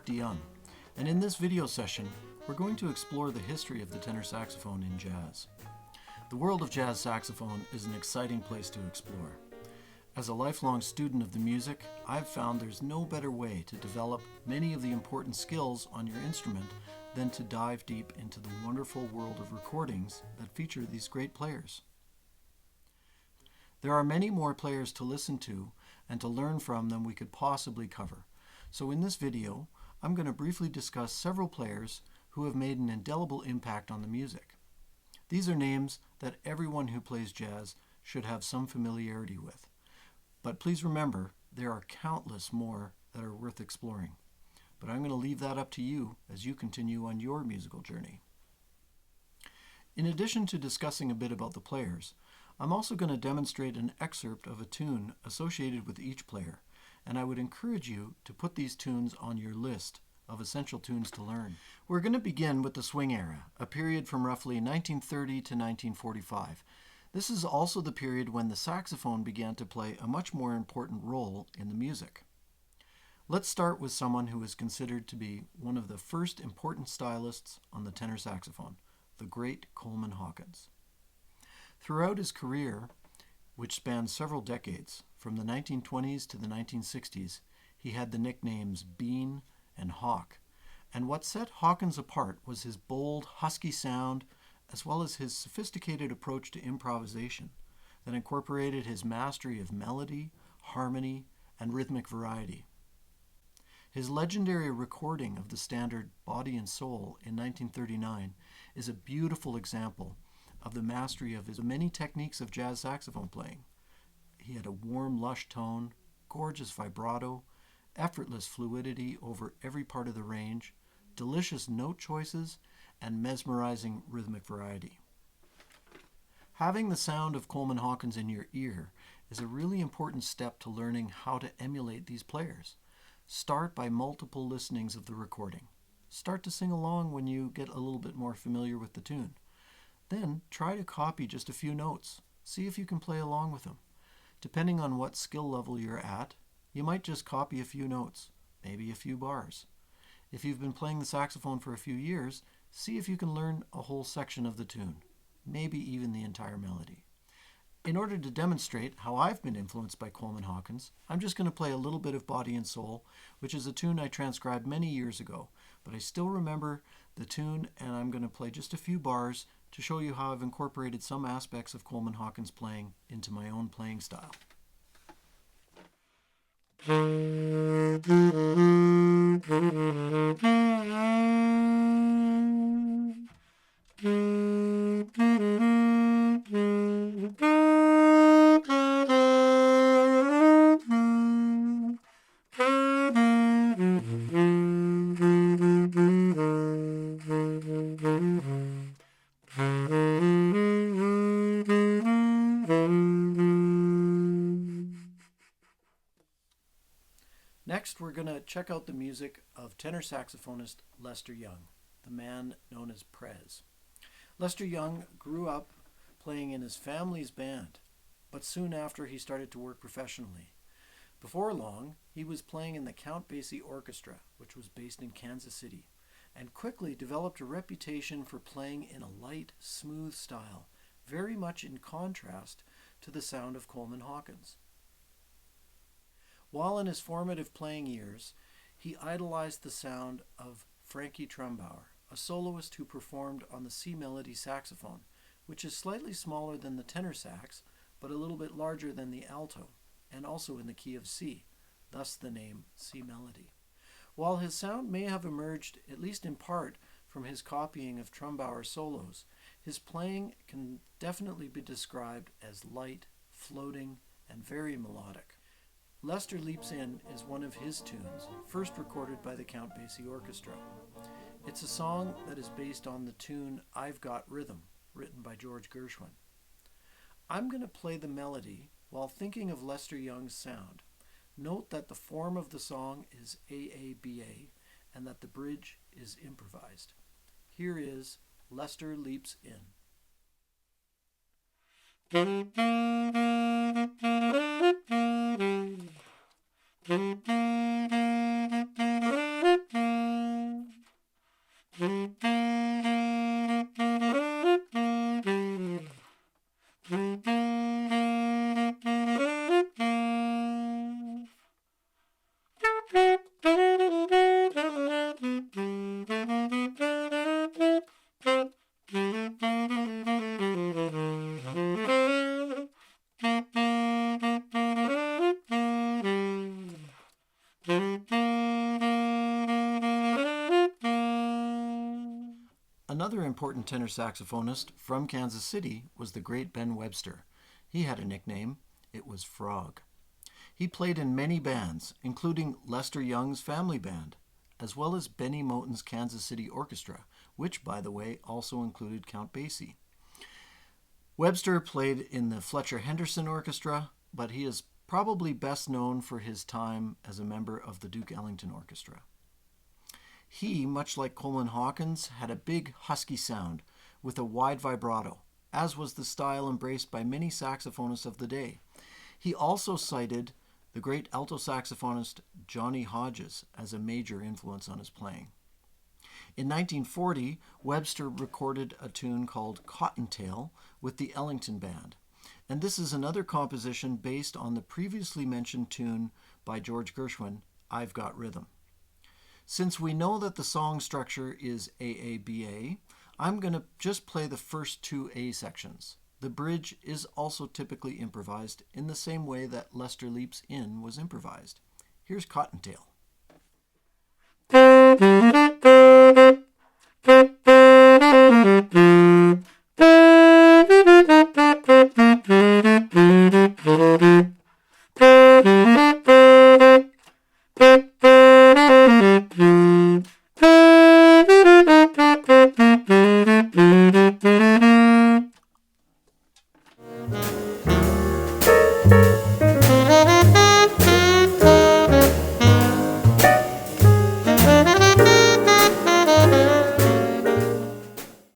Mark DeJong, and in this video session, we're going to explore the history of the tenor saxophone in jazz. The world of jazz saxophone is an exciting place to explore. As a lifelong student of the music, I've found there's no better way to develop many of the important skills on your instrument than to dive deep into the wonderful world of recordings that feature these great players. There are many more players to listen to and to learn from than we could possibly cover. So in this video, I'm going to briefly discuss several players who have made an indelible impact on the music. These are names that everyone who plays jazz should have some familiarity with. But please remember, there are countless more that are worth exploring. But I'm going to leave that up to you as you continue on your musical journey. In addition to discussing a bit about the players, I'm also going to demonstrate an excerpt of a tune associated with each player, and I would encourage you to put these tunes on your list of essential tunes to learn. We're going to begin with the swing era, a period from roughly 1930 to 1945. This is also the period when the saxophone began to play a much more important role in the music. Let's start with someone who is considered to be one of the first important stylists on the tenor saxophone, the great Coleman Hawkins. Throughout his career, which spanned several decades, from the 1920s to the 1960s, he had the nicknames Bean and Hawk. And what set Hawkins apart was his bold, husky sound, as well as his sophisticated approach to improvisation that incorporated his mastery of melody, harmony, and rhythmic variety. His legendary recording of the standard Body and Soul in 1939 is a beautiful example of the mastery of his many techniques of jazz saxophone playing. He had a warm, lush tone, gorgeous vibrato, effortless fluidity over every part of the range, delicious note choices, and mesmerizing rhythmic variety. Having the sound of Coleman Hawkins in your ear is a really important step to learning how to emulate these players. Start by multiple listenings of the recording. Start to sing along when you get a little bit more familiar with the tune. Then try to copy just a few notes. See if you can play along with them. Depending on what skill level you're at, you might just copy a few notes, maybe a few bars. If you've been playing the saxophone for a few years, see if you can learn a whole section of the tune, maybe even the entire melody. In order to demonstrate how I've been influenced by Coleman Hawkins, I'm just going to play a little bit of Body and Soul, which is a tune I transcribed many years ago, but I still remember the tune, and I'm going to play just a few bars to show you how I've incorporated some aspects of Coleman Hawkins' playing into my own playing style. Next, we're going to check out the music of tenor saxophonist Webster, the man known as Prez. Webster grew up playing in his family's band, but soon after he started to work professionally. Before long, he was playing in the Count Basie Orchestra, which was based in Kansas City, and quickly developed a reputation for playing in a light, smooth style, very much in contrast to the sound of Coleman Hawkins. While in his formative playing years, he idolized the sound of Frankie Trumbauer, a soloist who performed on the C melody saxophone, which is slightly smaller than the tenor sax, but a little bit larger than the alto, and also in the key of C, thus the name C melody. While his sound may have emerged, at least in part, from his copying of Trumbauer solos, his playing can definitely be described as light, floating, and very melodic. Webster Leaps In is one of his tunes, first recorded by the Count Basie Orchestra. It's a song that is based on the tune I've Got Rhythm, written by George Gershwin. I'm going to play the melody while thinking of Webster Young's sound. Note that the form of the song is AABA and that the bridge is improvised. Here is Webster Leaps In. Another important tenor saxophonist from Kansas City was the great Ben Webster. He had a nickname. It was Frog. He played in many bands, including Lester Young's family band, as well as Benny Moten's Kansas City Orchestra, which, by the way, also included Count Basie. Webster played in the Fletcher Henderson Orchestra, but he is probably best known for his time as a member of the Duke Ellington Orchestra. He, much like Coleman Hawkins, had a big, husky sound with a wide vibrato, as was the style embraced by many saxophonists of the day. He also cited the great alto saxophonist Johnny Hodges as a major influence on his playing. In 1940, Webster recorded a tune called Cottontail with the Ellington Band, and this is another composition based on the previously mentioned tune by George Gershwin, I've Got Rhythm. Since we know that the song structure is AABA, I'm going to just play the first two A sections. The bridge is also typically improvised in the same way that Lester Leaps In was improvised. Here's Cottontail.